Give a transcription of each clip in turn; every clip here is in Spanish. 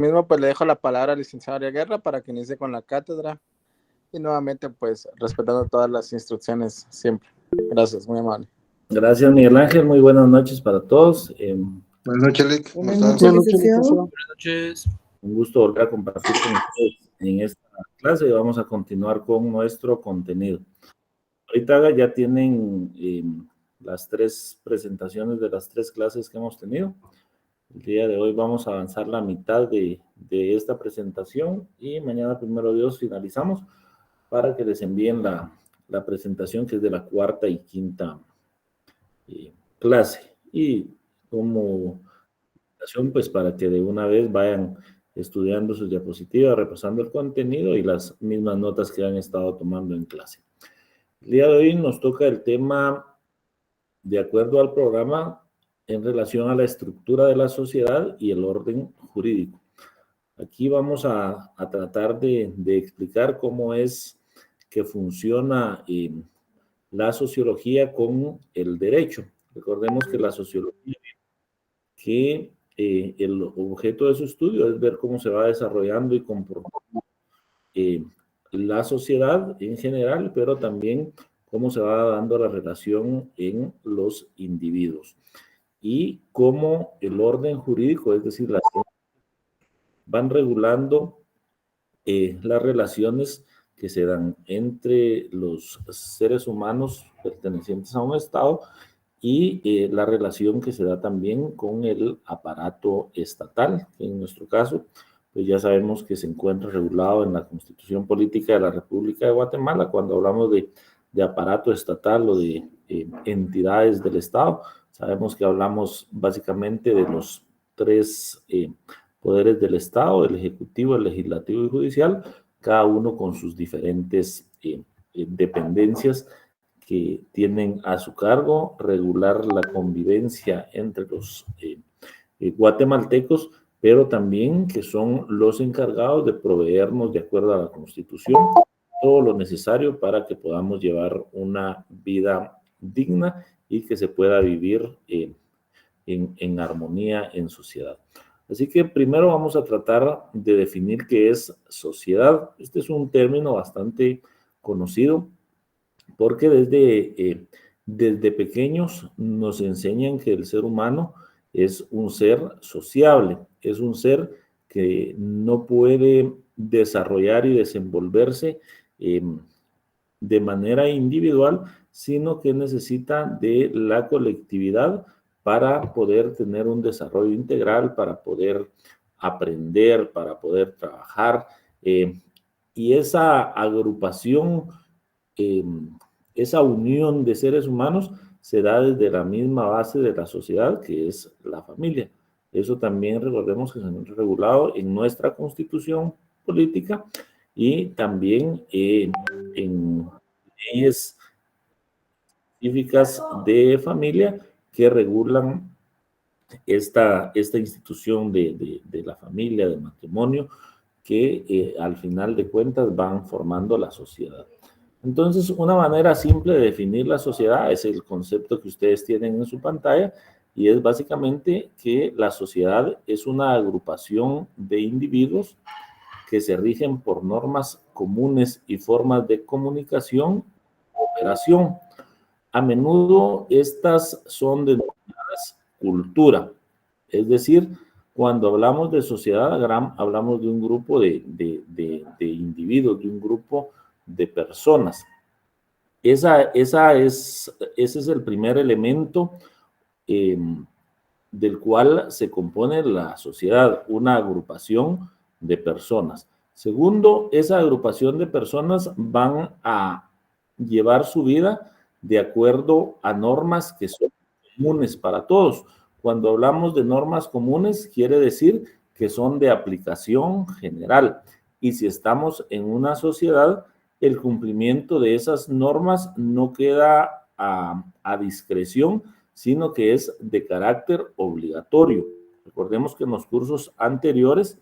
Mismo pues le dejo la palabra al licenciado Ariel Guerra para que inicie con la cátedra y nuevamente pues respetando todas las instrucciones siempre. Gracias, muy amable. Gracias, Miguel Ángel. Muy buenas noches para todos. Buenas noches, Lic. Buenas noches, licenciado. Buenas noches. Un gusto volver a compartir con ustedes en esta clase y vamos a continuar con nuestro contenido. Ahorita ya tienen las 3 presentaciones de las 3 clases que hemos tenido. El día de hoy vamos a avanzar la mitad de esta presentación y mañana, primero Dios, finalizamos para que les envíen la presentación que es de la 4ª y 5ª clase. Y como pues para que de una vez vayan estudiando sus diapositivas, repasando el contenido y las mismas notas que han estado tomando en clase. El día de hoy nos toca el tema de acuerdo al programa en relación a la estructura de la sociedad y el orden jurídico. Aquí vamos a tratar de explicar cómo es que funciona la sociología con el derecho. Recordemos que la sociología, que el objeto de su estudio es ver cómo se va desarrollando y comportando la sociedad en general, pero también cómo se va dando la relación en los individuos y cómo el orden jurídico, es decir, las van regulando las relaciones que se dan entre los seres humanos pertenecientes a un Estado y la relación que se da también con el aparato estatal, que en nuestro caso, pues ya sabemos que se encuentra regulado en la Constitución Política de la República de Guatemala. Cuando hablamos de aparato estatal o de entidades del Estado, sabemos que hablamos básicamente de los 3 poderes del Estado: el Ejecutivo, el Legislativo y Judicial, cada uno con sus diferentes dependencias que tienen a su cargo regular la convivencia entre los guatemaltecos, pero también que son los encargados de proveernos, de acuerdo a la Constitución, todo lo necesario para que podamos llevar una vida digna y que se pueda vivir en armonía en sociedad. Así que primero vamos a tratar de definir qué es sociedad. Este es un término bastante conocido porque desde pequeños nos enseñan que el ser humano es un ser sociable, es un ser que no puede desarrollar y desenvolverse de manera individual, sino que necesita de la colectividad para poder tener un desarrollo integral, para poder aprender, para poder trabajar. Y esa agrupación, esa unión de seres humanos se da desde la misma base de la sociedad, que es la familia. Eso también recordemos que se ha regulado en nuestra Constitución política y también en leyes específicas de familia que regulan esta institución de la familia, del matrimonio, que al final de cuentas van formando la sociedad. Entonces, una manera simple de definir la sociedad es el concepto que ustedes tienen en su pantalla, y es básicamente que la sociedad es una agrupación de individuos que se rigen por normas comunes y formas de comunicación y cooperación. A menudo estas son denominadas cultura, es decir, cuando hablamos de sociedad, hablamos de un grupo de individuos, de un grupo de personas. Ese es el primer elemento del cual se compone la sociedad, una agrupación de personas. Segundo, esa agrupación de personas van a llevar su vida de acuerdo a normas que son comunes para todos. Cuando hablamos de normas comunes, quiere decir que son de aplicación general. Y si estamos en una sociedad, el cumplimiento de esas normas no queda a discreción, sino que es de carácter obligatorio. Recordemos que en los cursos anteriores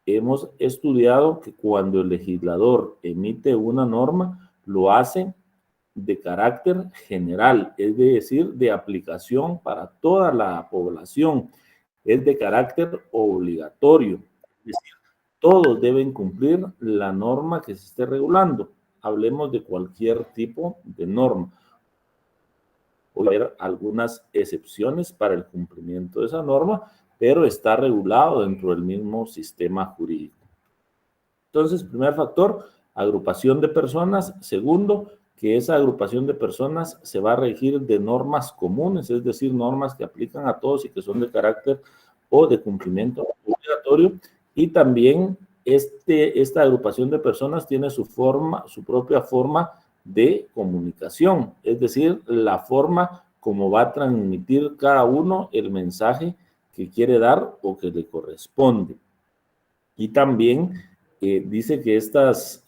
hemos estudiado que cuando el legislador emite una norma, lo hace de carácter general, es decir, de aplicación para toda la población, es de carácter obligatorio. Es decir, todos deben cumplir la norma que se esté regulando. Hablemos de cualquier tipo de norma. Puede haber algunas excepciones para el cumplimiento de esa norma, pero está regulado dentro del mismo sistema jurídico. Entonces, primer factor, agrupación de personas. Segundo, que esa agrupación de personas se va a regir de normas comunes, es decir, normas que aplican a todos y que son de carácter o de cumplimiento obligatorio. Y también esta agrupación de personas tiene su propia forma de comunicación, es decir, la forma como va a transmitir cada uno el mensaje que quiere dar o que le corresponde. Y también dice que estas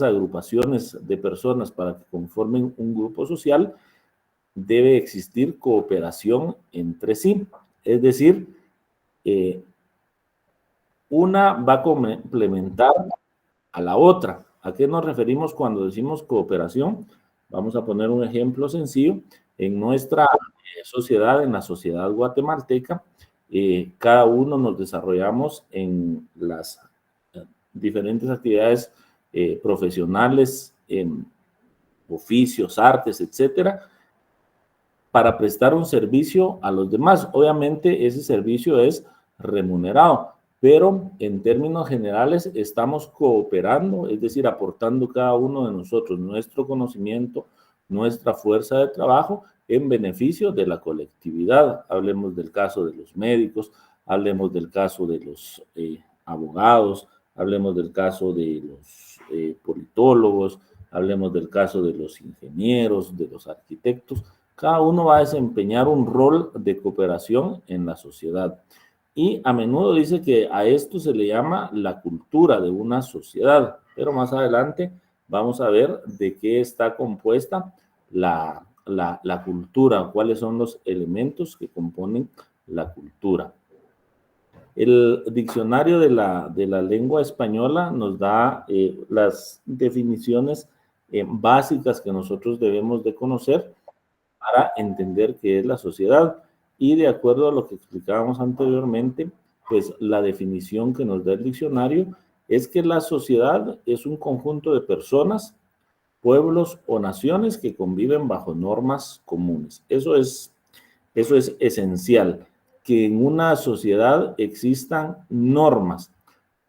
agrupaciones de personas, para que conformen un grupo social, debe existir cooperación entre sí. Es decir, una va a complementar a la otra. ¿A qué nos referimos cuando decimos cooperación? Vamos a poner un ejemplo sencillo. En nuestra sociedad, en la sociedad guatemalteca, cada uno nos desarrollamos en las diferentes actividades profesionales, oficios, artes, etcétera, para prestar un servicio a los demás. Obviamente ese servicio es remunerado, pero en términos generales estamos cooperando, es decir, aportando cada uno de nosotros nuestro conocimiento, nuestra fuerza de trabajo en beneficio de la colectividad. Hablemos del caso de los médicos, hablemos del caso de los abogados, hablemos del caso de los politólogos, hablemos del caso de los ingenieros, de los arquitectos. Cada uno va a desempeñar un rol de cooperación en la sociedad. Y a menudo dice que a esto se le llama la cultura de una sociedad, pero más adelante vamos a ver de qué está compuesta la cultura, cuáles son los elementos que componen la cultura. El diccionario de la lengua española nos da las definiciones básicas que nosotros debemos de conocer para entender qué es la sociedad. Y de acuerdo a lo que explicábamos anteriormente, pues la definición que nos da el diccionario es que la sociedad es un conjunto de personas, pueblos o naciones que conviven bajo normas comunes. Eso es esencial, que en una sociedad existan normas.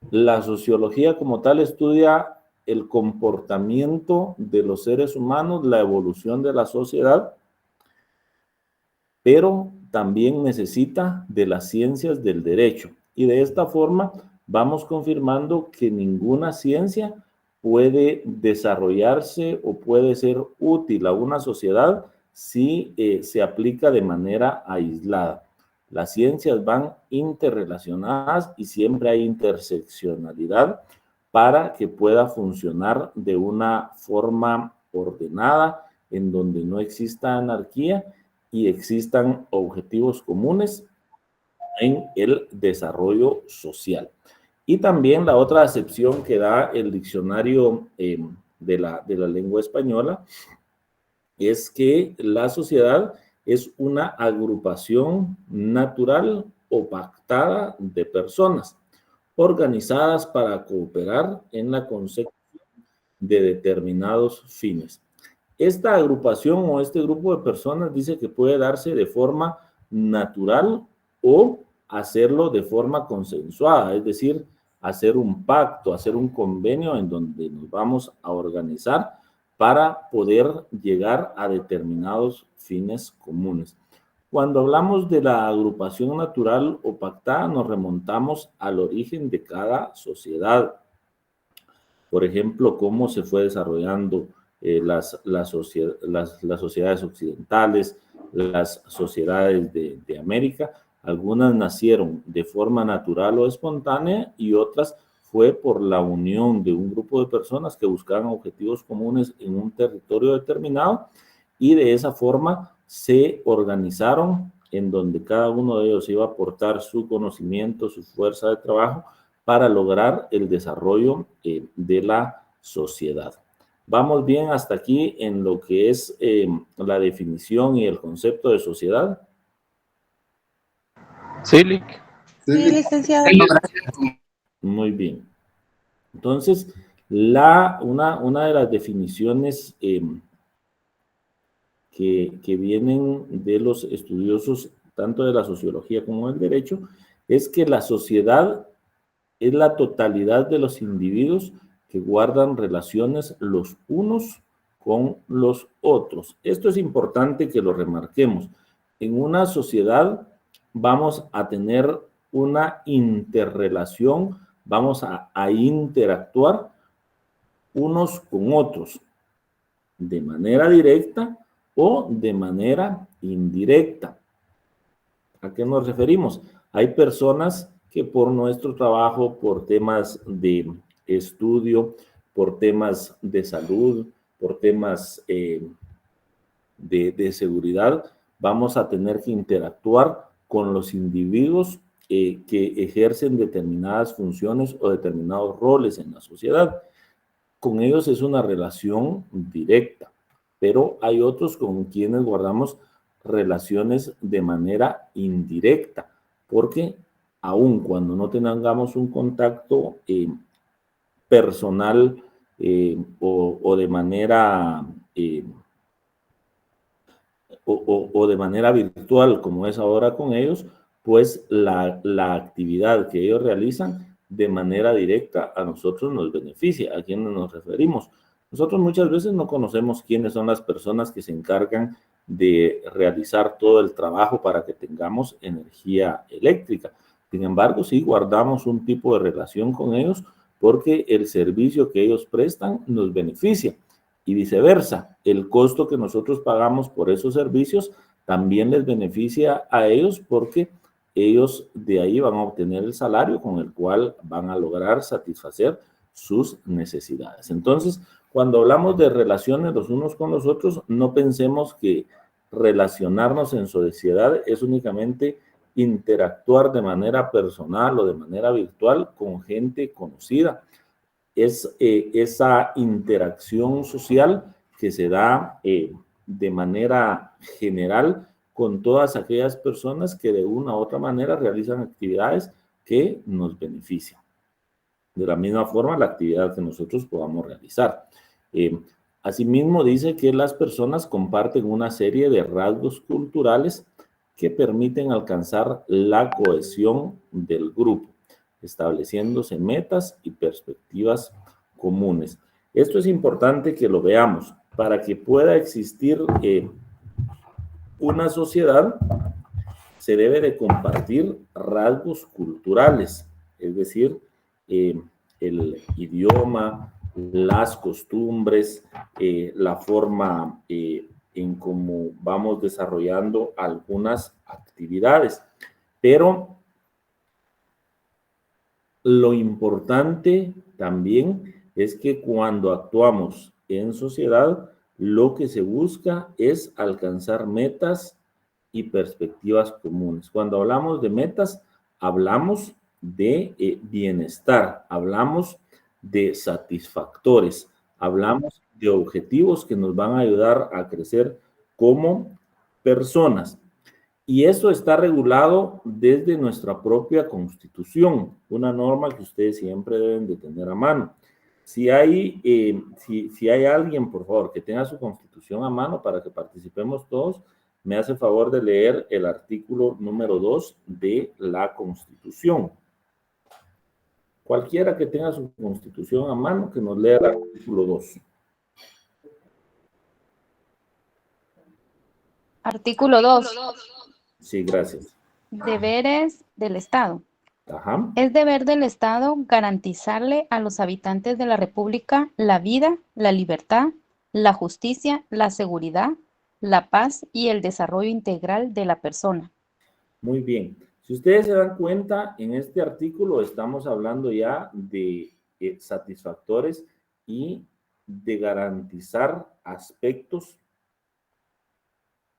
La sociología como tal estudia el comportamiento de los seres humanos, la evolución de la sociedad, pero también necesita de las ciencias del derecho. Y de esta forma vamos confirmando que ninguna ciencia puede desarrollarse o puede ser útil a una sociedad si se aplica de manera aislada. Las ciencias van interrelacionadas y siempre hay interseccionalidad para que pueda funcionar de una forma ordenada, en donde no exista anarquía y existan objetivos comunes en el desarrollo social. Y también la otra acepción que da el diccionario de la lengua española es que la sociedad es una agrupación natural o pactada de personas organizadas para cooperar en la consecución de determinados fines. Esta agrupación o este grupo de personas dice que puede darse de forma natural o hacerlo de forma consensuada, es decir, hacer un pacto, hacer un convenio en donde nos vamos a organizar para poder llegar a determinados fines comunes. Cuando hablamos de la agrupación natural o pactada, nos remontamos al origen de cada sociedad. Por ejemplo, cómo se fue desarrollando las sociedades occidentales, las sociedades de América. Algunas nacieron de forma natural o espontánea y otras fue por la unión de un grupo de personas que buscaban objetivos comunes en un territorio determinado y de esa forma se organizaron en donde cada uno de ellos iba a aportar su conocimiento, su fuerza de trabajo para lograr el desarrollo de la sociedad. ¿Vamos bien hasta aquí en lo que es la definición y el concepto de sociedad? Sí, Lick. Sí, licenciado. Muy bien. Entonces, una de las definiciones que vienen de los estudiosos, tanto de la sociología como del derecho, es que la sociedad es la totalidad de los individuos que guardan relaciones los unos con los otros. Esto es importante que lo remarquemos. En una sociedad vamos a tener una interrelación, vamos a interactuar unos con otros de manera directa o de manera indirecta. ¿A qué nos referimos? Hay personas que por nuestro trabajo, por temas de estudio, por temas de salud, por temas de seguridad, vamos a tener que interactuar con los individuos que ejercen determinadas funciones o determinados roles en la sociedad. Con ellos es una relación directa, pero hay otros con quienes guardamos relaciones de manera indirecta, porque aun cuando no tengamos un contacto personal o de manera o de manera virtual como es ahora con ellos, pues la actividad que ellos realizan de manera directa a nosotros nos beneficia. ¿A quiénes nos referimos? Nosotros muchas veces no conocemos quiénes son las personas que se encargan de realizar todo el trabajo para que tengamos energía eléctrica. Sin embargo, sí guardamos un tipo de relación con ellos porque el servicio que ellos prestan nos beneficia. Y viceversa, el costo que nosotros pagamos por esos servicios también les beneficia a ellos porque ellos de ahí van a obtener el salario con el cual van a lograr satisfacer sus necesidades. Entonces, cuando hablamos de relaciones los unos con los otros, no pensemos que relacionarnos en sociedad es únicamente interactuar de manera personal o de manera virtual con gente conocida. Es esa interacción social que se da de manera general con todas aquellas personas que de una u otra manera realizan actividades que nos benefician. De la misma forma, la actividad que nosotros podamos realizar. Asimismo, dice que las personas comparten una serie de rasgos culturales que permiten alcanzar la cohesión del grupo, estableciéndose metas y perspectivas comunes. Esto es importante que lo veamos. Para que pueda existir una sociedad, se debe de compartir rasgos culturales, es decir, el idioma, las costumbres, la forma en cómo vamos desarrollando algunas actividades. Pero lo importante también es que cuando actuamos en sociedad, lo que se busca es alcanzar metas y perspectivas comunes. Cuando hablamos de metas, hablamos de bienestar, hablamos de satisfactores, hablamos de objetivos que nos van a ayudar a crecer como personas. Y eso está regulado desde nuestra propia Constitución, una norma que ustedes siempre deben de tener a mano. Si hay alguien, por favor, que tenga su Constitución a mano para que participemos todos, me hace favor de leer el artículo número 2 de la Constitución. Cualquiera que tenga su Constitución a mano, que nos lea el artículo 2. Artículo 2. Sí, gracias. Deberes del Estado. Ajá. Es deber del Estado garantizarle a los habitantes de la República la vida, la libertad, la justicia, la seguridad, la paz y el desarrollo integral de la persona. Muy bien. Si ustedes se dan cuenta, en este artículo estamos hablando ya de satisfactores y de garantizar aspectos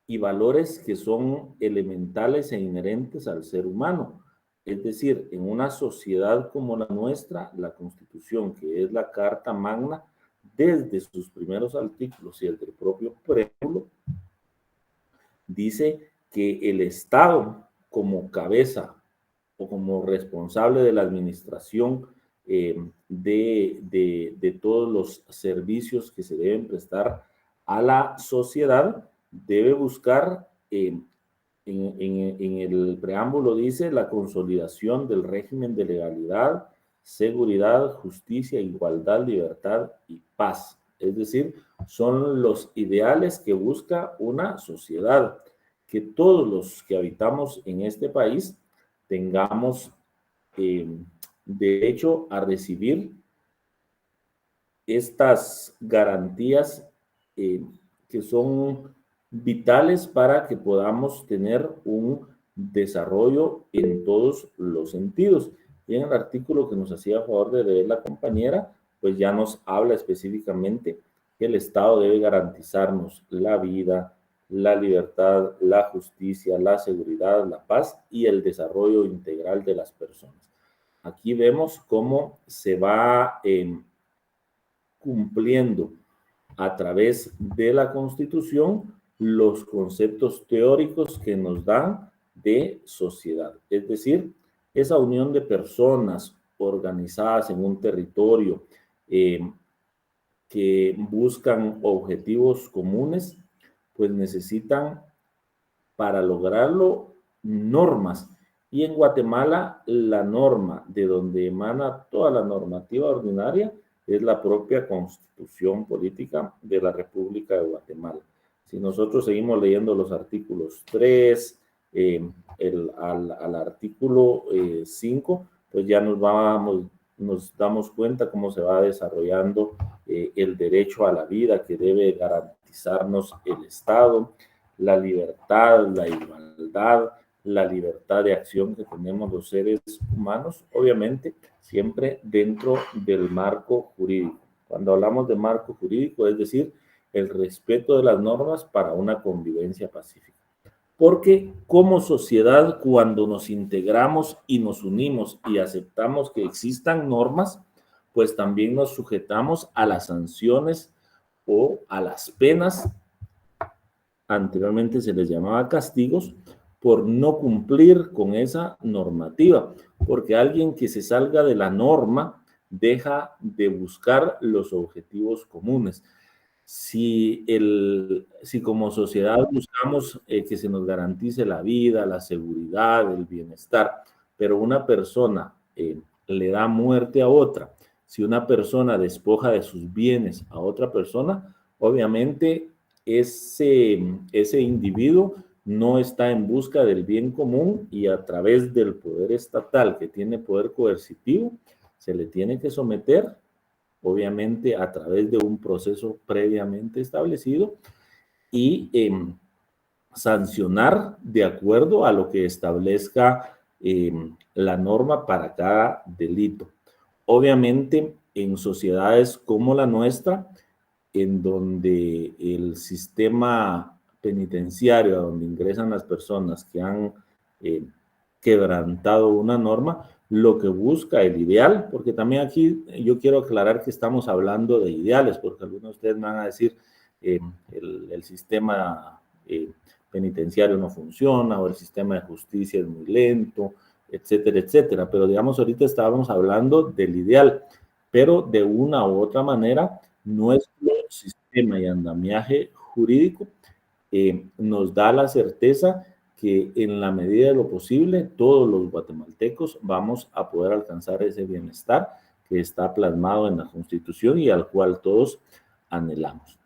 y valores que son elementales e inherentes al ser humano. Es decir, en una sociedad como la nuestra, la Constitución, que es la Carta Magna, desde sus primeros artículos y el del propio preámbulo, dice que el Estado como cabeza o como responsable de la administración de todos los servicios que se deben prestar a la sociedad, debe buscar, en el preámbulo dice, la consolidación del régimen de legalidad, seguridad, justicia, igualdad, libertad y paz. Es decir, son los ideales que busca una sociedad, que todos los que habitamos en este país tengamos derecho a recibir estas garantías que son vitales para que podamos tener un desarrollo en todos los sentidos. Y en el artículo que nos hacía favor de leer la compañera, pues ya nos habla específicamente que el Estado debe garantizarnos la vida, la libertad, la justicia, la seguridad, la paz y el desarrollo integral de las personas. Aquí vemos cómo se va cumpliendo a través de la Constitución los conceptos teóricos que nos dan de sociedad. Es decir, esa unión de personas organizadas en un territorio que buscan objetivos comunes, pues necesitan para lograrlo normas. Y en Guatemala la norma de donde emana toda la normativa ordinaria es la propia Constitución Política de la República de Guatemala. Si nosotros seguimos leyendo los artículos 3 al artículo 5, pues ya nos damos cuenta cómo se va desarrollando el derecho a la vida que debe garantizarnos el Estado, la libertad, la igualdad, la libertad de acción que tenemos los seres humanos, obviamente siempre dentro del marco jurídico. Cuando hablamos de marco jurídico, es decir, el respeto de las normas para una convivencia pacífica. Porque como sociedad, cuando nos integramos y nos unimos y aceptamos que existan normas, pues también nos sujetamos a las sanciones o a las penas, anteriormente se les llamaba castigos, por no cumplir con esa normativa, porque alguien que se salga de la norma deja de buscar los objetivos comunes. Si como sociedad buscamos que se nos garantice la vida, la seguridad, el bienestar, pero una persona le da muerte a otra, si una persona despoja de sus bienes a otra persona, obviamente ese individuo no está en busca del bien común y a través del poder estatal que tiene poder coercitivo, se le tiene que someter, obviamente a través de un proceso previamente establecido y sancionar de acuerdo a lo que establezca la norma para cada delito. Obviamente en sociedades como la nuestra, en donde el sistema penitenciario, a donde ingresan las personas que han quebrantado una norma, lo que busca el ideal, porque también aquí yo quiero aclarar que estamos hablando de ideales, porque algunos de ustedes me van a decir el sistema penitenciario no funciona o el sistema de justicia es muy lento, etcétera, etcétera. Pero digamos, ahorita estábamos hablando del ideal, pero de una u otra manera, nuestro sistema y andamiaje jurídico nos da la certeza que en la medida de lo posible todos los guatemaltecos vamos a poder alcanzar ese bienestar que está plasmado en la Constitución y al cual todos anhelamos.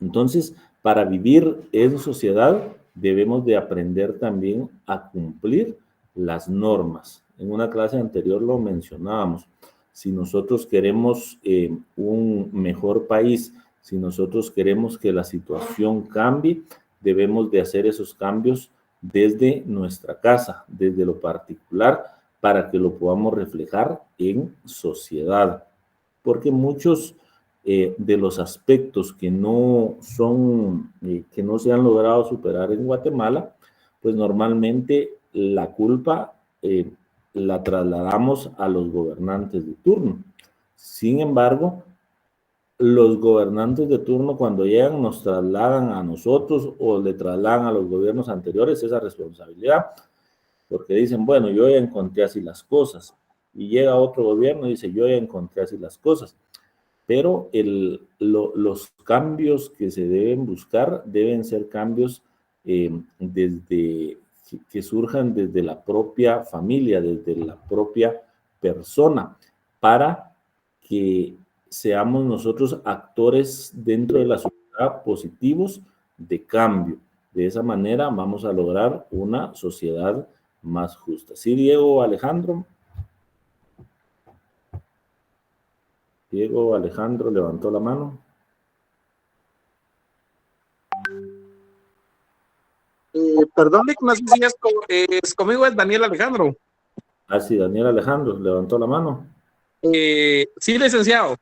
Entonces, para vivir en sociedad debemos de aprender también a cumplir las normas. En una clase anterior lo mencionábamos. Si nosotros queremos un mejor país, si nosotros queremos que la situación cambie, debemos de hacer esos cambios desde nuestra casa, desde lo particular, para que lo podamos reflejar en sociedad. Porque muchos de los aspectos que no se han logrado superar en Guatemala, pues normalmente la culpa la trasladamos a los gobernantes de turno. Sin embargo, los gobernantes de turno cuando llegan nos trasladan a nosotros o le trasladan a los gobiernos anteriores esa responsabilidad porque dicen, bueno, yo ya encontré así las cosas, y llega otro gobierno y dice, yo ya encontré así las cosas, pero los cambios que se deben buscar deben ser cambios que surjan desde la propia familia, desde la propia persona, para que seamos nosotros actores dentro de la sociedad positivos de cambio. De esa manera vamos a lograr una sociedad más justa. ¿Sí, Diego Alejandro? Diego Alejandro levantó la mano. Perdón, Vic, no sé si es conmigo, es Daniel Alejandro. Ah, sí, Daniel Alejandro levantó la mano. Sí, licenciado.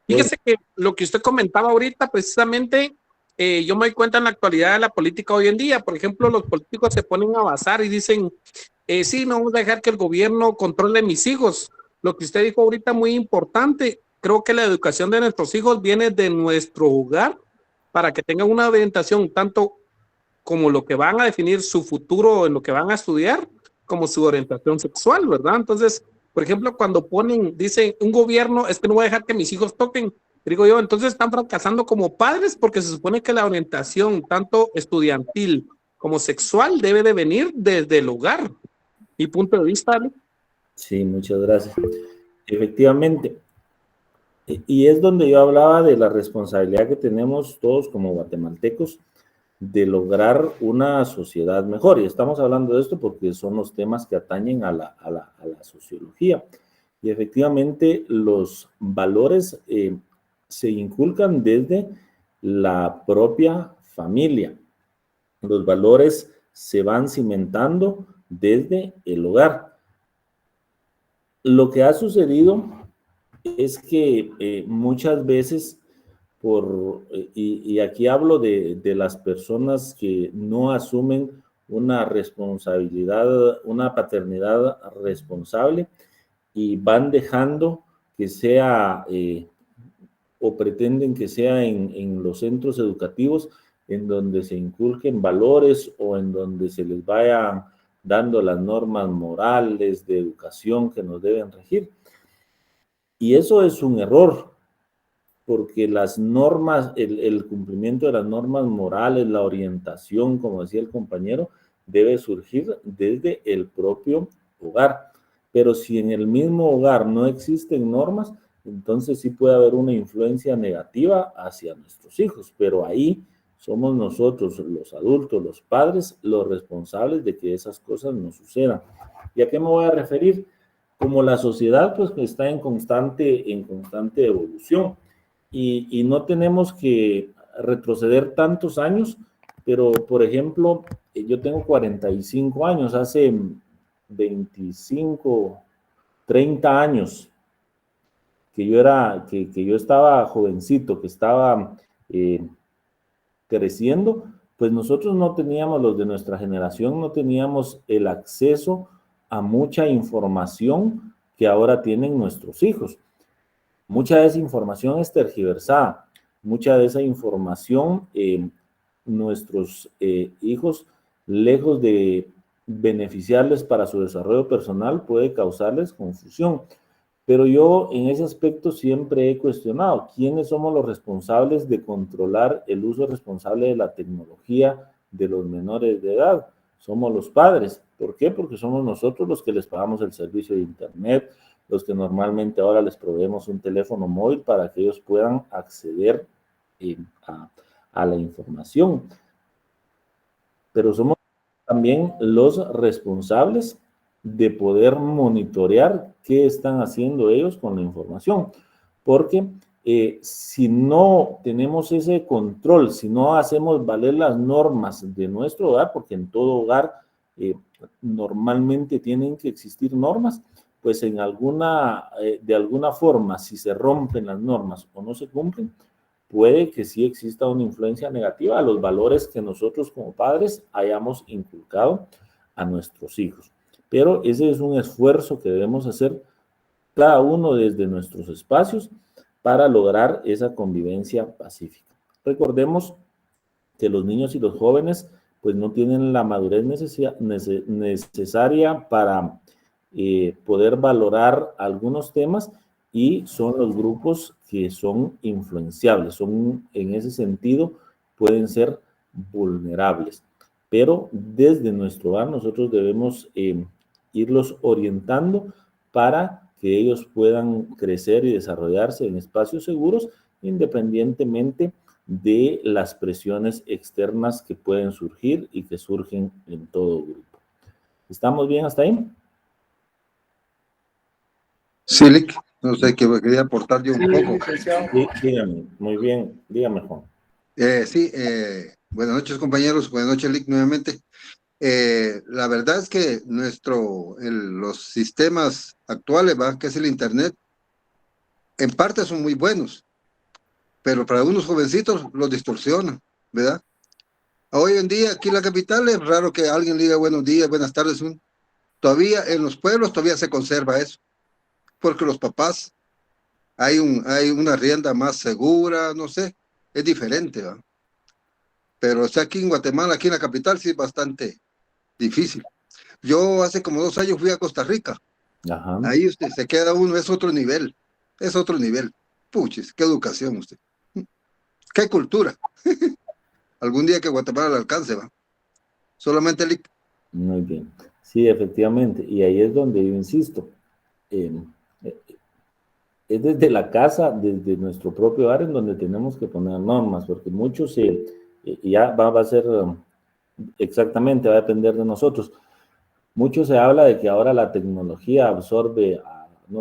Fíjese que lo que usted comentaba ahorita, precisamente, yo me doy cuenta en la actualidad de la política hoy en día. Por ejemplo, los políticos se ponen a basar y dicen, sí, no vamos a dejar que el gobierno controle a mis hijos. Lo que usted dijo ahorita muy importante, creo que la educación de nuestros hijos viene de nuestro hogar para que tengan una orientación tanto como lo que van a definir su futuro en lo que van a estudiar, como su orientación sexual, ¿verdad? Entonces, por ejemplo, cuando dicen un gobierno, es que no voy a dejar que mis hijos toquen, digo yo, entonces están fracasando como padres porque se supone que la orientación, tanto estudiantil como sexual, debe de venir desde el hogar. Mi punto de vista, ¿no? Sí, muchas gracias. Efectivamente, y es donde yo hablaba de la responsabilidad que tenemos todos como guatemaltecos de lograr una sociedad mejor. Y estamos hablando de esto porque son los temas que atañen a la sociología. Y efectivamente los valores se inculcan desde la propia familia. Los valores se van cimentando desde el hogar. Lo que ha sucedido es que muchas veces y aquí hablo de las personas que no asumen una responsabilidad, una paternidad responsable y van dejando que sea o pretenden que sea en los centros educativos en donde se inculquen valores o en donde se les vayan dando las normas morales de educación que nos deben regir. Y eso es un error, porque las normas, el cumplimiento de las normas morales, la orientación, como decía el compañero, debe surgir desde el propio hogar. Pero si en el mismo hogar no existen normas, entonces sí puede haber una influencia negativa hacia nuestros hijos, pero ahí somos nosotros, los adultos, los padres, los responsables de que esas cosas no sucedan. ¿Y a qué me voy a referir? Como la sociedad pues está en constante evolución y no tenemos que retroceder tantos años, pero por ejemplo, yo tengo 45 años, hace 25, 30 años que yo estaba jovencito, que estaba creciendo, pues nosotros no teníamos, los de nuestra generación, no teníamos el acceso a mucha información que ahora tienen nuestros hijos. Mucha de esa información es tergiversada, mucha de esa información nuestros hijos, lejos de beneficiarles para su desarrollo personal, puede causarles confusión. Pero yo en ese aspecto siempre he cuestionado quiénes somos los responsables de controlar el uso responsable de la tecnología de los menores de edad. Somos los padres. ¿Por qué? Porque somos nosotros los que les pagamos el servicio de internet, los que normalmente ahora les proveemos un teléfono móvil para que ellos puedan acceder a la información. Pero somos también los responsables de poder monitorear qué están haciendo ellos con la información. Porque si no tenemos ese control, si no hacemos valer las normas de nuestro hogar, porque en todo hogar normalmente tienen que existir normas, pues de alguna forma, si se rompen las normas o no se cumplen, puede que sí exista una influencia negativa a los valores que nosotros como padres hayamos inculcado a nuestros hijos. Pero ese es un esfuerzo que debemos hacer cada uno desde nuestros espacios para lograr esa convivencia pacífica. Recordemos que los niños y los jóvenes pues no tienen la madurez necesaria para poder valorar algunos temas, y son los grupos que son influenciables, son en ese sentido, pueden ser vulnerables. Pero desde nuestro hogar nosotros debemos irlos orientando para que ellos puedan crecer y desarrollarse en espacios seguros, independientemente de las presiones externas que pueden surgir y que surgen en todo grupo. ¿Estamos bien hasta ahí? Sí, Lick, no sé, que quería aportar yo un poco. Sí, dígame, muy bien, dígame, Juan. Buenas noches, compañeros, buenas noches, Lick, nuevamente. La verdad es que los sistemas actuales, ¿va? Que es el Internet, en parte son muy buenos, pero para unos jovencitos los distorsionan, ¿verdad? Hoy en día, aquí en la capital, es raro que alguien le diga buenos días, buenas tardes. Todavía en los pueblos todavía se conserva eso, porque los papás, hay una rienda más segura, no sé, es diferente, ¿va? Pero aquí en Guatemala, aquí en la capital, sí es bastante difícil. Yo hace como 2 años fui a Costa Rica. Ajá. Ahí usted se queda uno, es otro nivel. Puchis, qué educación usted. Qué cultura. Algún día que Guatemala le alcance, ¿va? Solamente el... Muy bien. Sí, efectivamente. Y ahí es donde yo insisto. Es desde la casa, desde nuestro propio hogar, en donde tenemos que poner normas, porque muchos ya va a ser exactamente, va a depender de nosotros. Mucho se habla de que ahora la tecnología nos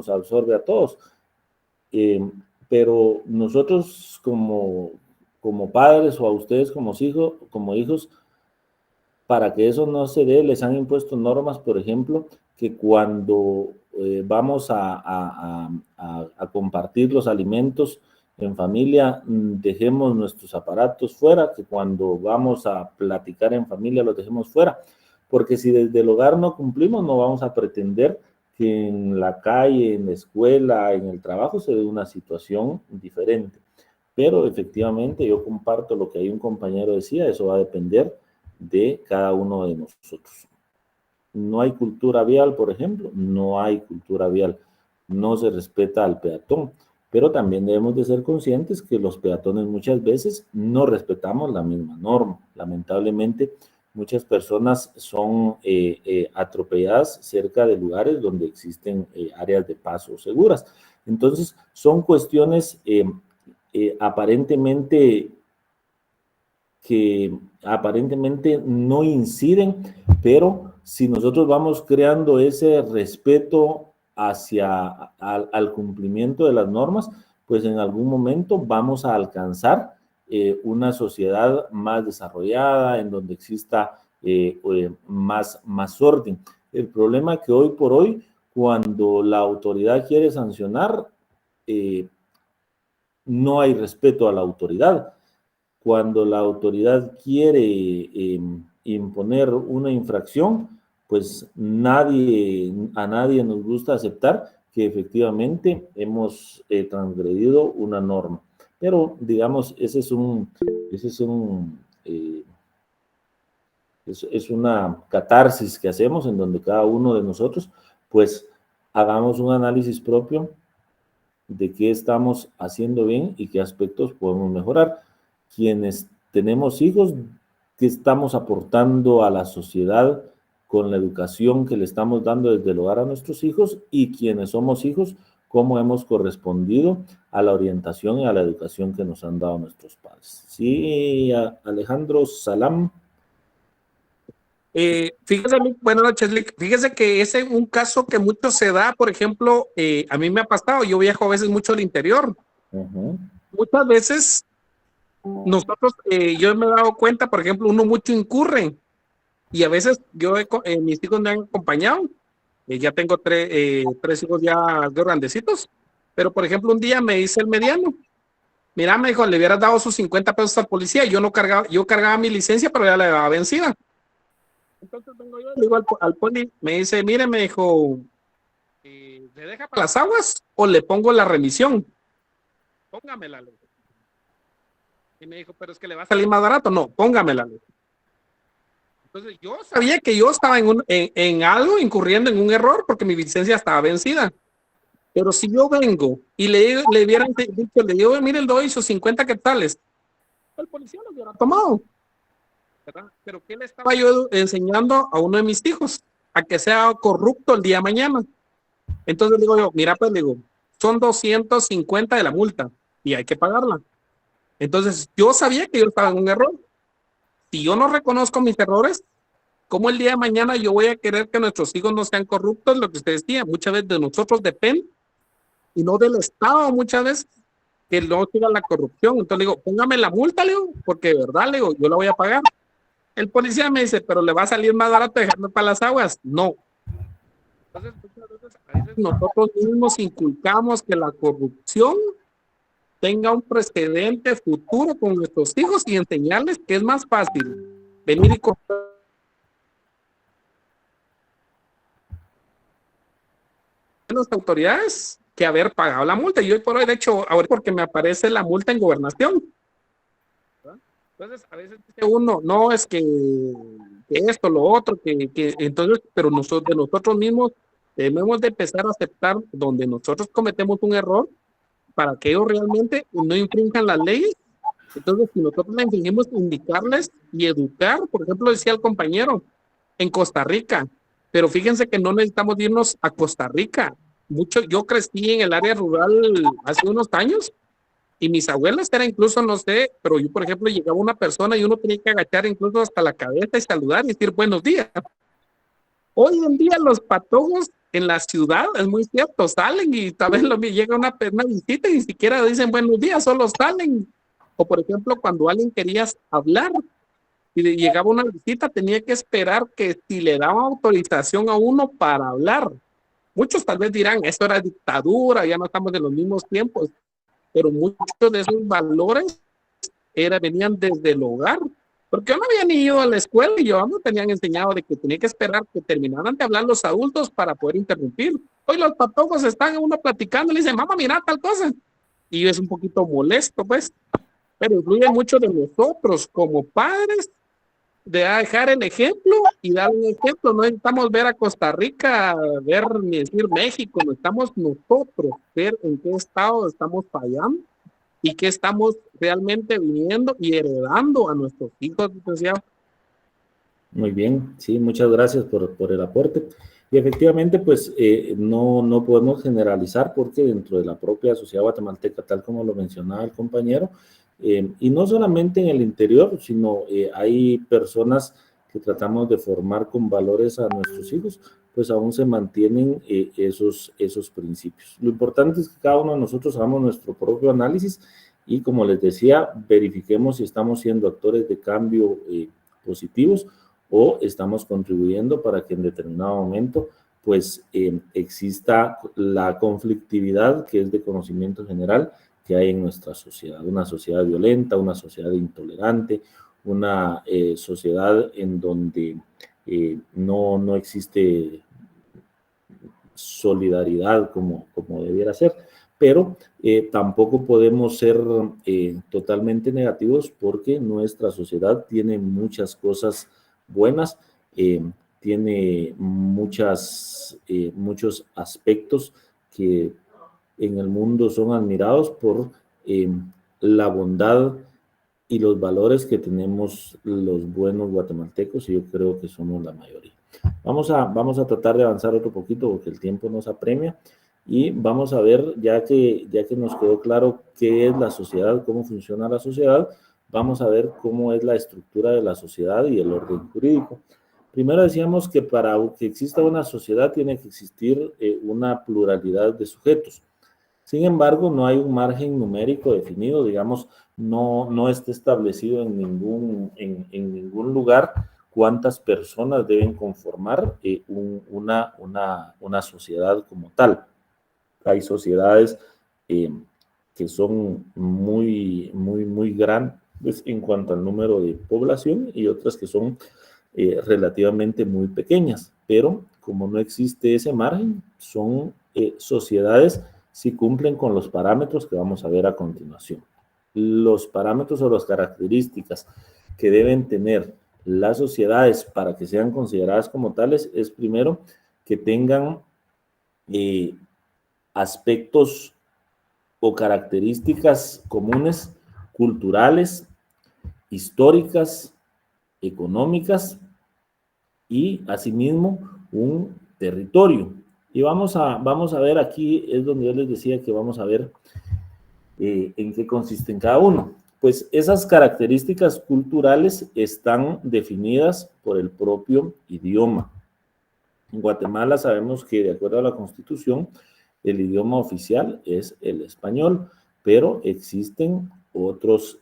absorbe a todos, pero nosotros como padres, o a ustedes como hijos, para que eso no se dé, les han impuesto normas, por ejemplo, que cuando vamos a compartir los alimentos en familia, dejemos nuestros aparatos fuera, que cuando vamos a platicar en familia los dejemos fuera, porque si desde el hogar no cumplimos, no vamos a pretender que en la calle, en la escuela, en el trabajo se dé una situación diferente. Pero efectivamente yo comparto lo que ahí un compañero decía, eso va a depender de cada uno de nosotros. No hay cultura vial, por ejemplo, no hay cultura vial, no se respeta al peatón, pero también debemos de ser conscientes que los peatones muchas veces no respetamos la misma norma. Lamentablemente, muchas personas son atropelladas cerca de lugares donde existen áreas de paso seguras. Entonces, son cuestiones aparentemente no inciden, pero si nosotros vamos creando ese respeto al cumplimiento de las normas, pues en algún momento vamos a alcanzar una sociedad más desarrollada, en donde exista más orden. El problema es que hoy por hoy, cuando la autoridad quiere sancionar, no hay respeto a la autoridad. Cuando la autoridad quiere imponer una infracción, pues a nadie nos gusta aceptar que efectivamente hemos transgredido una norma. Pero, digamos, es una catarsis que hacemos, en donde cada uno de nosotros, pues, hagamos un análisis propio de qué estamos haciendo bien y qué aspectos podemos mejorar. Quienes tenemos hijos, qué estamos aportando a la sociedad con la educación que le estamos dando desde el hogar a nuestros hijos, y quienes somos hijos, cómo hemos correspondido a la orientación y a la educación que nos han dado nuestros padres. Sí, Alejandro Salam. Fíjese, buenas noches, Lick. Fíjese que es un caso que mucho se da, por ejemplo, a mí me ha pasado, yo viajo a veces mucho al interior. Muchas veces nosotros, yo me he dado cuenta, por ejemplo, uno mucho incurre, y a veces mis hijos me han acompañado, ya tengo tres hijos ya grandecitos, pero por ejemplo un día me dice el mediano, mira, me dijo, le hubieras dado sus 50 pesos al policía, yo cargaba mi licencia, pero ya la llevaba vencida. Entonces vengo yo, le digo al poli, me dice, mire, me dijo, ¿le deja para las aguas o le pongo la remisión? Póngamela. Y me dijo, pero es que le va a salir más barato. No, póngamela. Entonces yo sabía que yo estaba en algo, incurriendo en un error, porque mi licencia estaba vencida. Pero si yo vengo y le hubieran dicho, le digo, mire, el doy sus 50 quetzales, el policía lo hubiera tomado, ¿verdad? Pero ¿qué le estaba yo enseñando a uno de mis hijos? A que sea corrupto el día de mañana. Entonces digo yo, mira, pues digo, son 250 de la multa y hay que pagarla. Entonces yo sabía que yo estaba en un error. Si yo no reconozco mis errores, ¿cómo el día de mañana yo voy a querer que nuestros hijos no sean corruptos? Lo que usted decía, muchas veces de nosotros depende y no del Estado, muchas veces que no siga la corrupción. Entonces le digo, póngame la multa, le digo, porque de verdad, le digo, yo la voy a pagar. El policía me dice, pero le va a salir más barato dejarme para las aguas. No. Entonces, muchas veces, a veces nosotros mismos inculcamos que la corrupción tenga un precedente futuro con nuestros hijos y enseñarles que es más fácil venir y comprar las autoridades que haber pagado la multa. Y hoy por hoy, de hecho, ahora porque me aparece la multa en gobernación. ¿Verdad? Entonces, a veces dice uno, no, es que esto, lo otro, entonces, pero nosotros, de nosotros mismos debemos de empezar a aceptar donde nosotros cometemos un error para que ellos realmente no infrinjan las leyes. Entonces, si nosotros la infringimos, indicarles y educar. Por ejemplo, decía el compañero, en Costa Rica, pero fíjense que no necesitamos irnos a Costa Rica. Yo crecí en el área rural hace unos años y mis abuelas eran incluso, no sé, pero yo, por ejemplo, llegaba una persona y uno tenía que agachar incluso hasta la cabeza y saludar y decir buenos días. Hoy en día los patojos en la ciudad, es muy cierto, salen y tal vez llega una visita y ni siquiera dicen buenos días, solo salen. O por ejemplo, cuando alguien quería hablar y llegaba una visita, tenía que esperar que si le daban autorización a uno para hablar. Muchos tal vez dirán, esto era dictadura, ya no estamos en los mismos tiempos, pero muchos de esos valores venían desde el hogar, porque yo no había ni ido a la escuela y yo no tenían enseñado de que tenía que esperar que terminaran de hablar los adultos para poder interrumpir. Hoy los patojos están uno platicando y le dicen, mamá, mira tal cosa. Y es un poquito molesto, pues, pero influye mucho de nosotros como padres de dejar el ejemplo y dar un ejemplo. No necesitamos ver a Costa Rica, ver ni decir México, necesitamos nosotros ver en qué estado estamos fallando y qué estamos realmente viniendo y heredando a nuestros hijos, licenciado. Muy bien, sí, muchas gracias por el aporte. Y efectivamente, pues no podemos generalizar porque dentro de la propia sociedad guatemalteca, tal como lo mencionaba el compañero, y no solamente en el interior, sino hay personas que tratamos de formar con valores a nuestros hijos, pues aún se mantienen esos principios. Lo importante es que cada uno de nosotros hagamos nuestro propio análisis y, como les decía, verifiquemos si estamos siendo actores de cambio positivos o estamos contribuyendo para que en determinado momento pues exista la conflictividad que es de conocimiento general que hay en nuestra sociedad, una sociedad violenta, una sociedad intolerante, una sociedad en donde no existe solidaridad como debiera ser, pero tampoco podemos ser totalmente negativos porque nuestra sociedad tiene muchas cosas buenas, tiene muchos aspectos que en el mundo son admirados por la bondad y los valores que tenemos los buenos guatemaltecos, y yo creo que somos la mayoría. Vamos a tratar de avanzar otro poquito porque el tiempo nos apremia y vamos a ver, ya que nos quedó claro qué es la sociedad, cómo funciona la sociedad, vamos a ver cómo es la estructura de la sociedad y el orden jurídico. Primero decíamos que para que exista una sociedad tiene que existir una pluralidad de sujetos. Sin embargo, no hay un margen numérico definido, digamos, no está establecido en ningún lugar cuántas personas deben conformar una sociedad como tal. Hay sociedades que son muy grandes en cuanto al número de población y otras que son relativamente muy pequeñas, pero como no existe ese margen, son sociedades si cumplen con los parámetros que vamos a ver a continuación. Los parámetros o las características que deben tener las sociedades, para que sean consideradas como tales, es primero que tengan aspectos o características comunes, culturales, históricas, económicas y asimismo un territorio. Y vamos a ver, aquí es donde yo les decía que vamos a ver en qué consiste en cada uno. Pues esas características culturales están definidas por el propio idioma. En Guatemala sabemos que, de acuerdo a la Constitución, el idioma oficial es el español, pero existen otros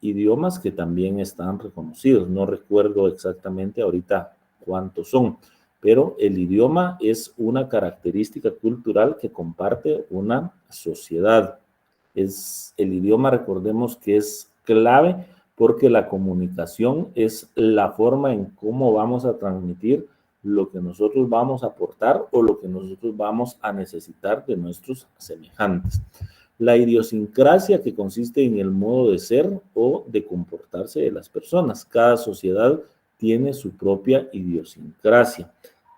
idiomas que también están reconocidos. No recuerdo exactamente ahorita cuántos son, pero el idioma es una característica cultural que comparte una sociedad. El idioma, recordemos que es clave porque la comunicación es la forma en cómo vamos a transmitir lo que nosotros vamos a aportar o lo que nosotros vamos a necesitar de nuestros semejantes. La idiosincrasia, que consiste en el modo de ser o de comportarse de las personas. Cada sociedad tiene su propia idiosincrasia.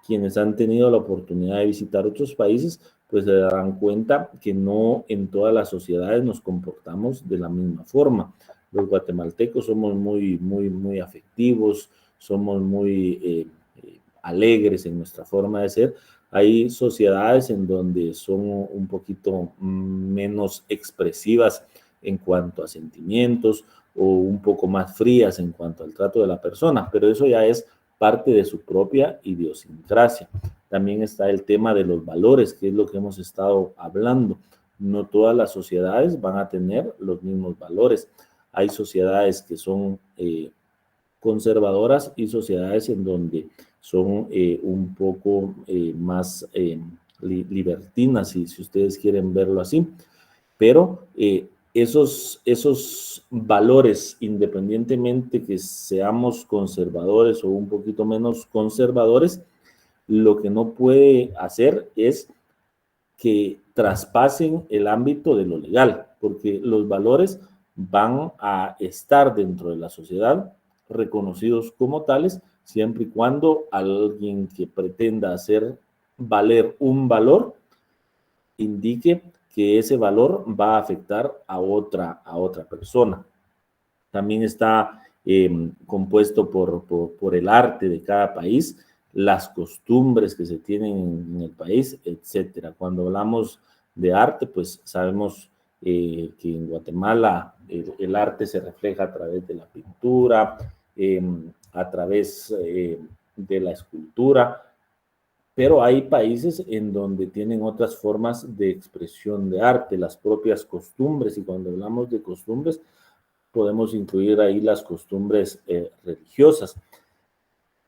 Quienes han tenido la oportunidad de visitar otros países, pues se darán cuenta que no en todas las sociedades nos comportamos de la misma forma. Los guatemaltecos somos muy afectivos, somos muy alegres en nuestra forma de ser. Hay sociedades en donde son un poquito menos expresivas en cuanto a sentimientos o un poco más frías en cuanto al trato de la persona, pero eso ya es parte de su propia idiosincrasia. También está el tema de los valores, que es lo que hemos estado hablando. No todas las sociedades van a tener los mismos valores. Hay sociedades que son conservadoras y sociedades en donde son un poco más libertinas, si ustedes quieren verlo así. Pero esos valores, independientemente que seamos conservadores o un poquito menos conservadores, lo que no puede hacer es que traspasen el ámbito de lo legal, porque los valores van a estar dentro de la sociedad reconocidos como tales, siempre y cuando alguien que pretenda hacer valer un valor indique que ese valor va a afectar a otra persona. También está compuesto por el arte de cada país, las costumbres que se tienen en el país, etcétera. Cuando hablamos de arte, pues sabemos que en Guatemala el arte se refleja a través de la pintura, a través de la escultura, pero hay países en donde tienen otras formas de expresión de arte, las propias costumbres, y cuando hablamos de costumbres, podemos incluir ahí las costumbres religiosas.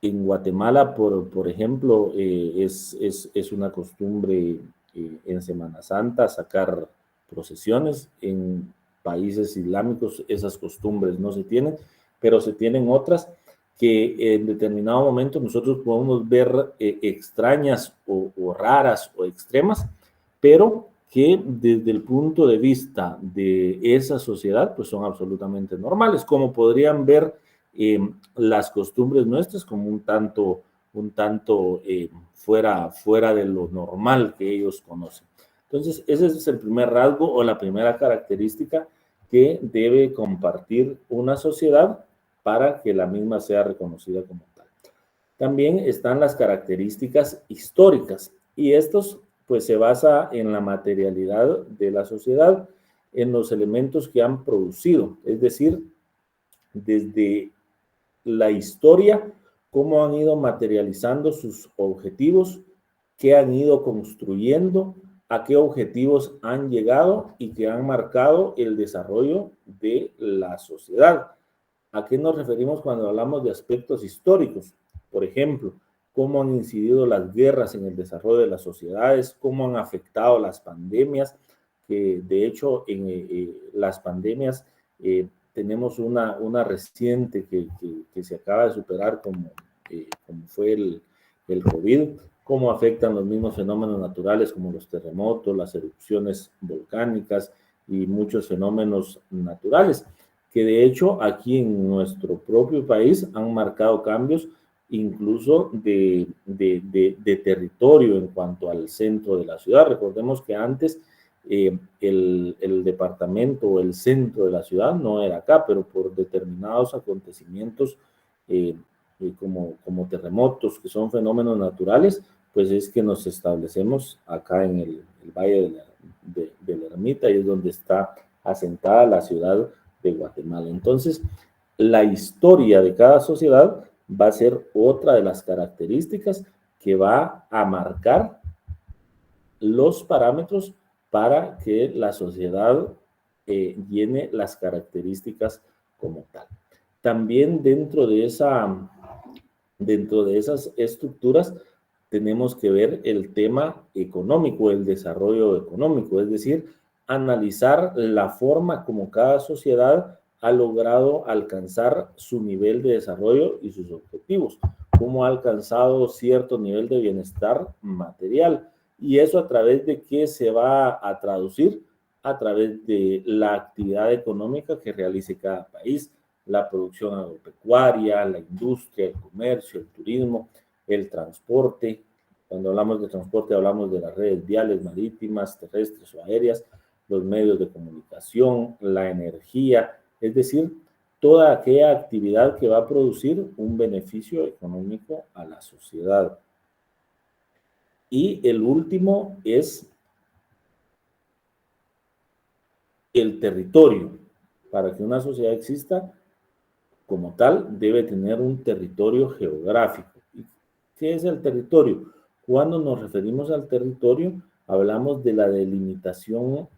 En Guatemala, por ejemplo, es una costumbre en Semana Santa sacar procesiones. En países islámicos esas costumbres no se tienen, pero se tienen otras que en determinado momento nosotros podemos ver extrañas o raras o extremas, pero que desde el punto de vista de esa sociedad, pues son absolutamente normales, como podrían ver las costumbres nuestras como un tanto fuera de lo normal que ellos conocen. Entonces, ese es el primer rasgo o la primera característica que debe compartir una sociedad para que la misma sea reconocida como tal. También están las características históricas, y estos pues se basa en la materialidad de la sociedad, en los elementos que han producido, es decir, desde la historia, cómo han ido materializando sus objetivos, qué han ido construyendo, a qué objetivos han llegado y que han marcado el desarrollo de la sociedad. ¿A qué nos referimos cuando hablamos de aspectos históricos? Por ejemplo, cómo han incidido las guerras en el desarrollo de las sociedades, cómo han afectado las pandemias, que de hecho en las pandemias tenemos una reciente que se acaba de superar como fue el COVID, cómo afectan los mismos fenómenos naturales como los terremotos, las erupciones volcánicas y muchos fenómenos naturales que de hecho aquí en nuestro propio país han marcado cambios incluso de territorio en cuanto al centro de la ciudad. Recordemos que antes el departamento o el centro de la ciudad no era acá, pero por determinados acontecimientos como terremotos, que son fenómenos naturales, pues es que nos establecemos acá en el Valle de la Ermita, y es donde está asentada la ciudad de Guatemala. Entonces, la historia de cada sociedad va a ser otra de las características que va a marcar los parámetros para que la sociedad llene las características como tal. También dentro de esas estructuras tenemos que ver el tema económico, el desarrollo económico, es decir, analizar la forma como cada sociedad ha logrado alcanzar su nivel de desarrollo y sus objetivos, cómo ha alcanzado cierto nivel de bienestar material. ¿Y eso a través de qué se va a traducir? A través de la actividad económica que realice cada país, la producción agropecuaria, la industria, el comercio, el turismo, el transporte. Cuando hablamos de transporte hablamos de las redes viales, marítimas, terrestres o aéreas, los medios de comunicación, la energía, es decir, toda aquella actividad que va a producir un beneficio económico a la sociedad. Y el último es el territorio. Para que una sociedad exista como tal, debe tener un territorio geográfico. ¿Qué es el territorio? Cuando nos referimos al territorio, hablamos de la delimitación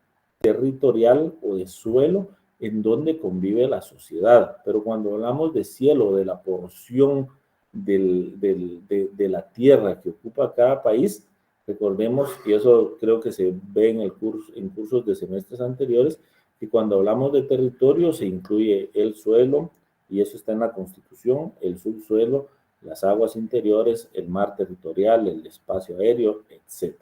territorial o de suelo en donde convive la sociedad. Pero cuando hablamos de cielo, de la porción de la tierra que ocupa cada país, recordemos, y eso creo que se ve en cursos de semestres anteriores, que cuando hablamos de territorio se incluye el suelo, y eso está en la Constitución, el subsuelo, las aguas interiores, el mar territorial, el espacio aéreo, etc.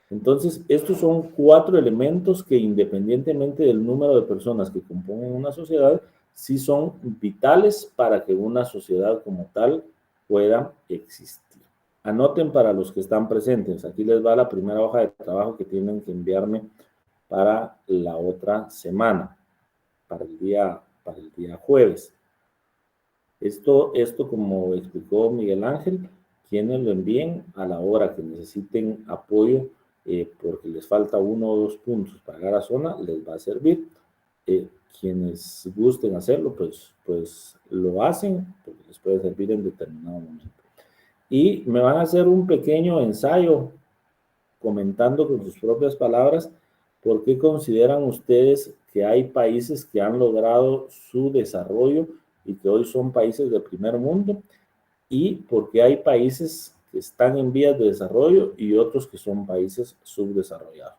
Entonces, estos son 4 elementos que, independientemente del número de personas que componen una sociedad, sí son vitales para que una sociedad como tal pueda existir. Anoten para los que están presentes. Aquí les va la primera hoja de trabajo que tienen que enviarme para la otra semana, para el día jueves. Esto, como explicó Miguel Ángel, quienes lo envíen a la hora que necesiten apoyo, porque les falta 1 o 2 puntos para llegar a zona, les va a servir. Quienes gusten hacerlo, pues lo hacen, porque les puede servir en determinado momento. Y me van a hacer un pequeño ensayo comentando con sus propias palabras por qué consideran ustedes que hay países que han logrado su desarrollo y que hoy son países de primer mundo, y porque hay países que están en vías de desarrollo y otros que son países subdesarrollados.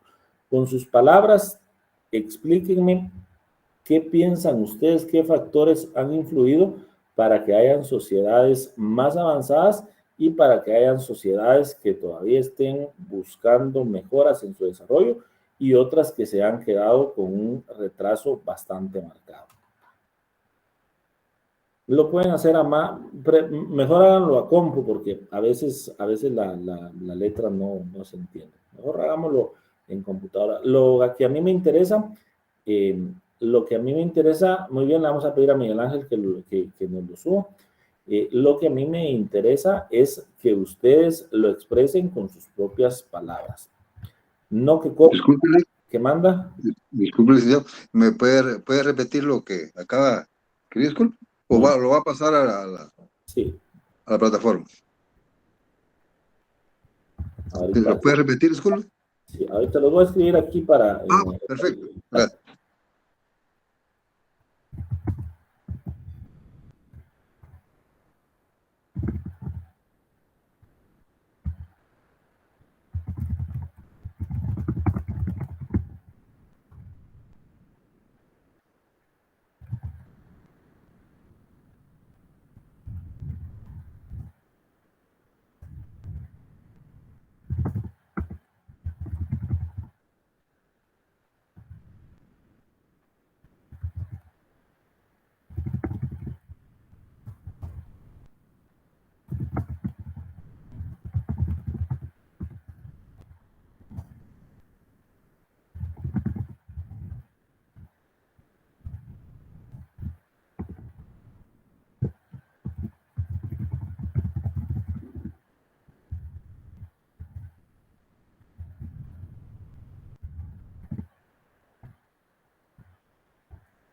Con sus palabras, explíquenme qué piensan ustedes, qué factores han influido para que hayan sociedades más avanzadas y para que hayan sociedades que todavía estén buscando mejoras en su desarrollo y otras que se han quedado con un retraso bastante marcado. Lo pueden hacer mejor háganlo a compu, porque a veces la letra no se entiende. Mejor hagámoslo en computadora. Lo que a mí me interesa, muy bien, le vamos a pedir a Miguel Ángel que nos lo suba. Lo que a mí me interesa es que ustedes lo expresen con sus propias palabras. No que copien. Discúlpele. ¿Qué manda? Disculpe, señor. ¿Me puede repetir lo que acaba? ¿Qué disculpe? ¿O lo va a pasar Sí. a la plataforma? Ahorita, ¿Lo puede repetir, disculpe? Sí, ahorita lo voy a escribir aquí para... perfecto. Gracias.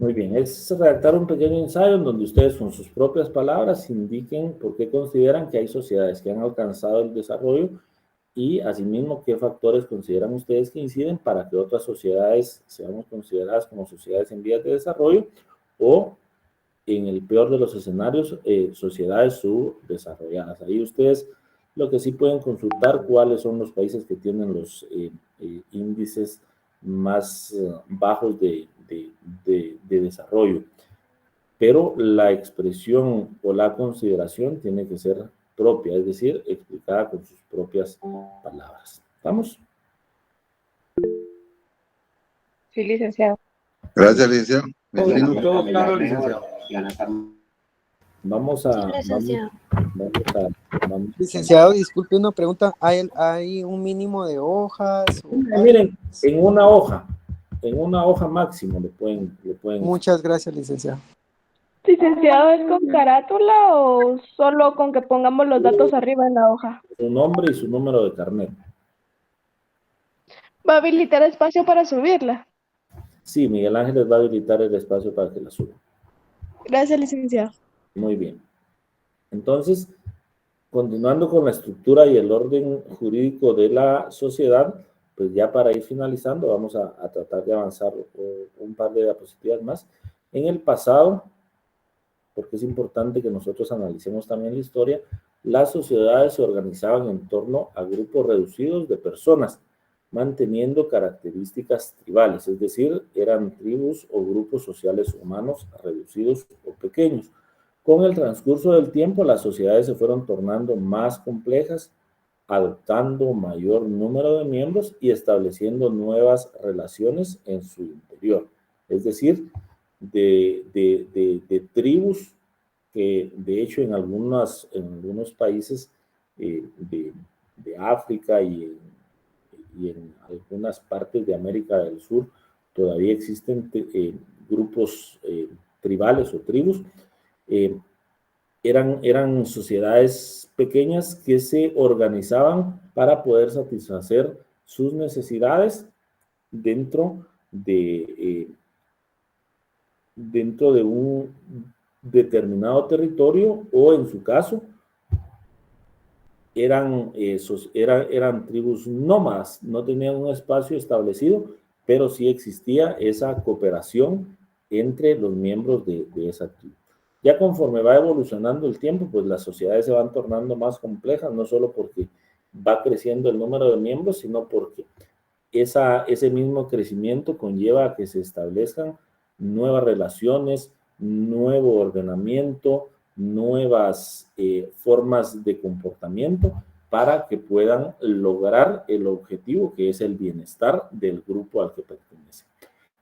Muy bien, es redactar un pequeño ensayo en donde ustedes con sus propias palabras indiquen por qué consideran que hay sociedades que han alcanzado el desarrollo y asimismo qué factores consideran ustedes que inciden para que otras sociedades seamos consideradas como sociedades en vías de desarrollo o, en el peor de los escenarios, sociedades subdesarrolladas. Ahí ustedes lo que sí pueden consultar cuáles son los países que tienen los índices más bajos de desarrollo, pero la expresión o la consideración tiene que ser propia, es decir, explicada con sus propias palabras. ¿Estamos? Sí, licenciado. Gracias, licenciado. Todo claro, licenciado. Vamos a... Licenciado, disculpe una pregunta. ¿Hay un mínimo de hojas? Miren, en una hoja máximo le pueden... Muchas gracias, licenciado. Licenciado, ¿es con carátula o solo con que pongamos los datos arriba en la hoja? Su nombre y su número de carnet. ¿Va a habilitar espacio para subirla? Sí, Miguel Ángel les va a habilitar el espacio para que la suba. Gracias, licenciado. Muy bien. Entonces, continuando con la estructura y el orden jurídico de la sociedad, pues ya para ir finalizando, vamos a tratar de avanzar un par de diapositivas más. En el pasado, porque es importante que nosotros analicemos también la historia, las sociedades se organizaban en torno a grupos reducidos de personas, manteniendo características tribales, es decir, eran tribus o grupos sociales humanos reducidos o pequeños. Con el transcurso del tiempo, las sociedades se fueron tornando más complejas, adoptando mayor número de miembros y estableciendo nuevas relaciones en su interior. Es decir, de tribus que, de hecho, en algunos países de África y en algunas partes de América del Sur todavía existen grupos tribales o tribus. Eran sociedades pequeñas que se organizaban para poder satisfacer sus necesidades dentro de un determinado territorio, o en su caso eran tribus nómadas, no tenían un espacio establecido, pero sí existía esa cooperación entre los miembros de esa tribu. Ya conforme va evolucionando el tiempo, pues las sociedades se van tornando más complejas, no solo porque va creciendo el número de miembros, sino porque ese mismo crecimiento conlleva a que se establezcan nuevas relaciones, nuevo ordenamiento, nuevas formas de comportamiento para que puedan lograr el objetivo, que es el bienestar del grupo al que pertenece.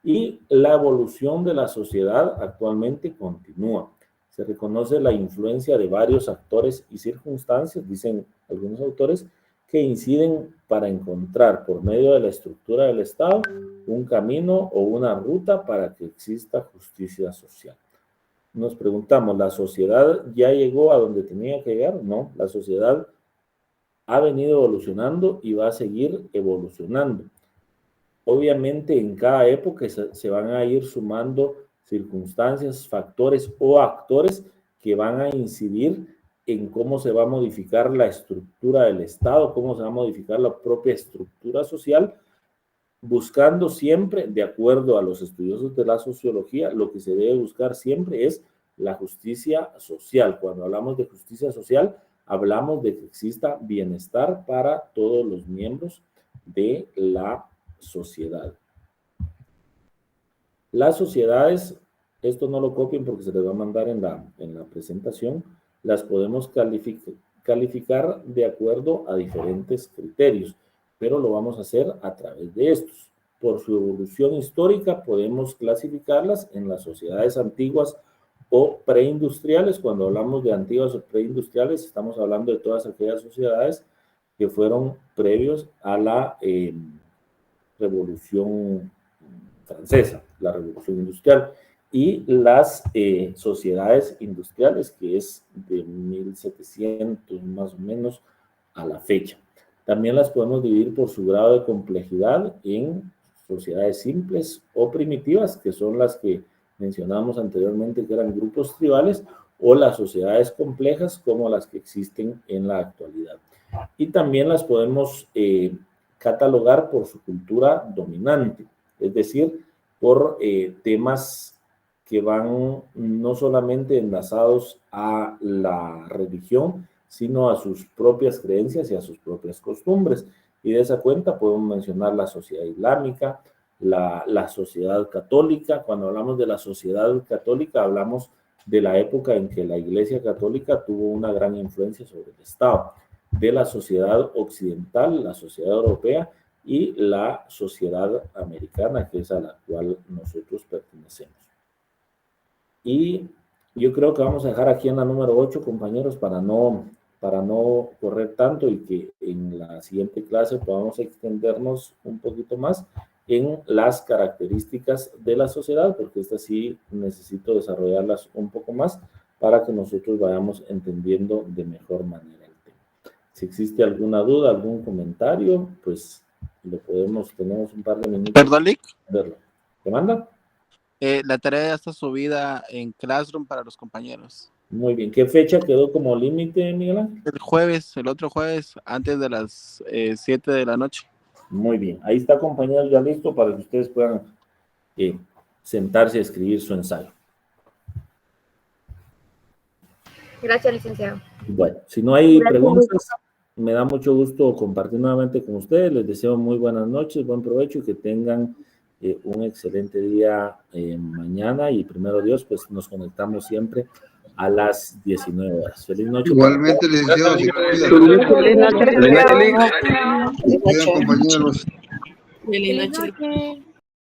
Y la evolución de la sociedad actualmente continúa. Se reconoce la influencia de varios actores y circunstancias, dicen algunos autores, que inciden para encontrar por medio de la estructura del Estado un camino o una ruta para que exista justicia social. Nos preguntamos, ¿la sociedad ya llegó a donde tenía que llegar? No, la sociedad ha venido evolucionando y va a seguir evolucionando. Obviamente en cada época se van a ir sumando circunstancias, factores o actores que van a incidir en cómo se va a modificar la estructura del Estado, cómo se va a modificar la propia estructura social, buscando siempre, de acuerdo a los estudiosos de la sociología, lo que se debe buscar siempre es la justicia social. Cuando hablamos de justicia social, hablamos de que exista bienestar para todos los miembros de la sociedad. Las sociedades, esto no lo copien porque se les va a mandar en la presentación, las podemos calificar de acuerdo a diferentes criterios, pero lo vamos a hacer a través de estos. Por su evolución histórica podemos clasificarlas en las sociedades antiguas o preindustriales. Cuando hablamos de antiguas o preindustriales, estamos hablando de todas aquellas sociedades que fueron previos a la Revolución Francesa, la Revolución Industrial, y las sociedades industriales, que es de 1700 más o menos a la fecha. También las podemos dividir por su grado de complejidad en sociedades simples o primitivas, que son las que mencionamos anteriormente, que eran grupos tribales, o las sociedades complejas como las que existen en la actualidad. Y también las podemos catalogar por su cultura dominante, es decir, por temas que van no solamente enlazados a la religión, sino a sus propias creencias y a sus propias costumbres. Y de esa cuenta podemos mencionar la sociedad islámica, la sociedad católica. Cuando hablamos de la sociedad católica, hablamos de la época en que la Iglesia Católica tuvo una gran influencia sobre el Estado, de la sociedad occidental, la sociedad europea y la sociedad americana, que es a la cual nosotros pertenecemos. Y yo creo que vamos a dejar aquí en la número 8, compañeros, para no correr tanto y que en la siguiente clase podamos extendernos un poquito más en las características de la sociedad, porque estas sí necesito desarrollarlas un poco más para que nosotros vayamos entendiendo de mejor manera el tema. Si existe alguna duda, algún comentario, pues lo podemos, tenemos un par de minutos. Perdón, Lick. ¿Te manda? La tarea ya está subida en Classroom para los compañeros. Muy bien. ¿Qué fecha quedó como límite, Miguel Ángel? El otro jueves, antes de las 7 de la noche. Muy bien. Ahí está, compañeros, ya listo para que ustedes puedan sentarse a escribir su ensayo. Gracias, licenciado. Bueno, si no hay preguntas, me da mucho gusto compartir nuevamente con ustedes. Les deseo muy buenas noches, buen provecho y que tengan un excelente día mañana. Y primero Dios, pues nos conectamos siempre a las 19 horas. Feliz noche. Igualmente, licenciado. Feliz noche, compañeros. Feliz noche.